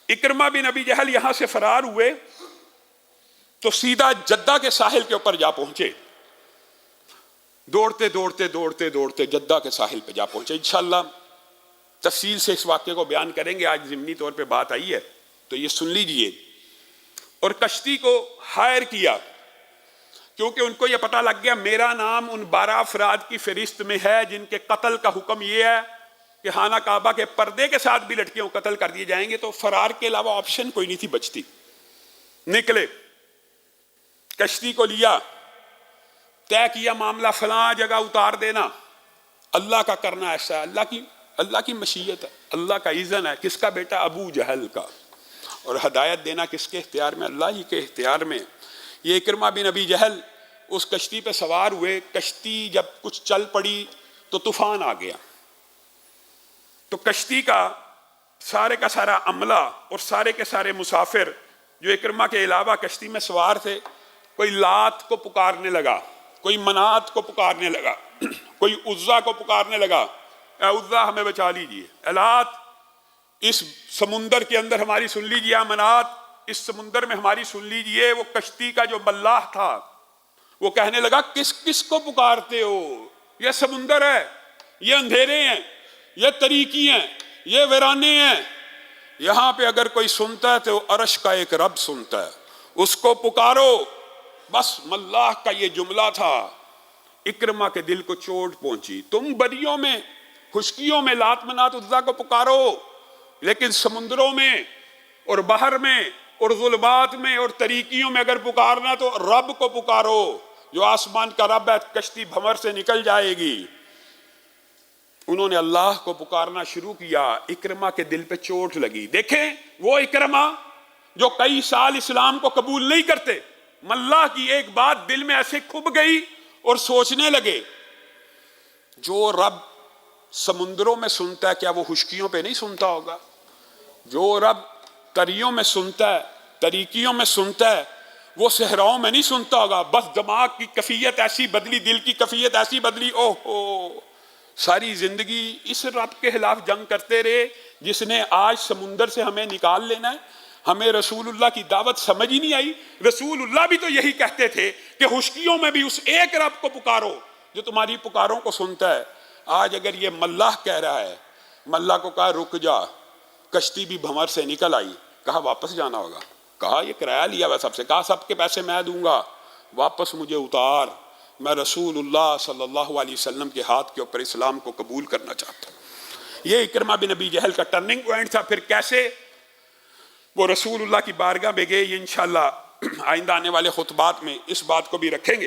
इकरमा बिन अबी जहल यहां से फरार हुए तो सीधा जद्दा के साहिल के ऊपर जा पहुंचे। दौड़ते दौड़ते दौड़ते दौड़ते जद्दा के साहिल पे जा पहुंचे। इंशाअल्लाह तफसील से इस वाक्य को बयान करेंगे, आज ज़िमनी तौर पे बात आई है तो ये सुन लीजिए। और कश्ती को हायर किया क्योंकि उनको ये पता लग गया मेरा नाम उन 12 अफराद की फहरिस्त में है जिनके कत्ल का हुक्म ये है कि खाना काबा के पर्दे के साथ भी लड़कियों को कत्ल कर दिए जाएंगे। तो फरार के अलावा ऑप्शन कोई नहीं थी बचती। निकले, कश्ती को लिया, तय किया मामला फलां जगह उतार देना, अल्लाह का करना ऐसा है, अल्लाह की मशीयत है, अल्लाह का इज़्न है। किसका बेटा? अबू जहल का। और हदायत देना किसके इख्तियार में? अल्लाह ही के इख्तियार में। ये इकरमा बिन अबी जहल उस कश्ती पे सवार हुए। कश्ती जब कुछ चल पड़ी तो तूफान आ गया। तो कश्ती का सारा अमला और सारे के सारे मुसाफिर जो इकरमा के अलावा कश्ती में सवार थे, कोई लात को पुकारने लगा, कोई मनात को पुकारने लगा, कोई उज्जा को पुकारने लगा, ए उज्जा हमें बचा लीजिए, अलात इस समुंदर के अंदर हमारी सुन लीजिए, मनात इस समुंदर में हमारी सुन लीजिए। वो कश्ती का जो मल्लाह था वो कहने लगा किस किस को पुकारते हो? ये समुंदर है, ये अंधेरे हैं, ये तरीकी हैं, ये वीराने हैं। यहां पे अगर कोई सुनता है तो अर्श का एक रब सुनता है, उसको पुकारो। बस मल्लाह का ये जुमला था। इकरमा के दिल को चोट पहुंची। तुम बदियों में, खुशकियों में लात मनात उज्जा को पुकारो, लेकिन समुद्रों में और बाहर में और जुल्मात में और तरीकियों में अगर पुकारना तो रब को पुकारो जो आसमान का रब है। कश्ती भंवर से निकल जाएगी। उन्होंने अल्लाह को पुकारना शुरू किया। इकरमा के दिल पे चोट लगी। देखें वो इकरमा जो कई साल इस्लाम को कबूल नहीं करते, मल्लाह की एक बात दिल में ऐसे खुब गई और सोचने लगे जो रब समुद्रों में सुनता है क्या वो खुशकियों पे नहीं सुनता होगा? जो रब तरियों में सुनता है, तरीकियों में सुनता है, वो सहराओं में नहीं सुनता होगा? बस दिमाग की कैफियत ऐसी बदली, दिल की कैफियत ऐसी बदली, ओहो सारी जिंदगी इस रब के खिलाफ जंग करते रहे जिसने आज समुंदर से हमें निकाल लेना है। हमें रसूलुल्लाह की दावत समझ ही नहीं आई। रसूलुल्लाह भी तो यही कहते थे कि खुशकियों में भी उस एक रब को पुकारो जो तुम्हारी पुकारों को सुनता है। आज अगर ये मल्लाह कह रहा है, मल्लाह को कहा रुक जा, कश्ती भी भंवर से निकल आई, कहा वापस जाना होगा, कहा ये किराया लिया हुआ सबसे, कहा सबके पैसे मैं दूंगा, वापस मुझे उतार, मैं रसूलुल्लाह सल्लल्लाहु अलैहि वसल्लम के हाथ के ऊपर इस्लाम को कबूल करना चाहता हूँ। ये इकरमा बिन अबी जहल का टर्निंग पॉइंट था। फिर कैसे वो रसूलुल्लाह की बारगाह में गए, ये इंशाअल्लाह आइंदा आने वाले खुतबात में इस बात को भी रखेंगे।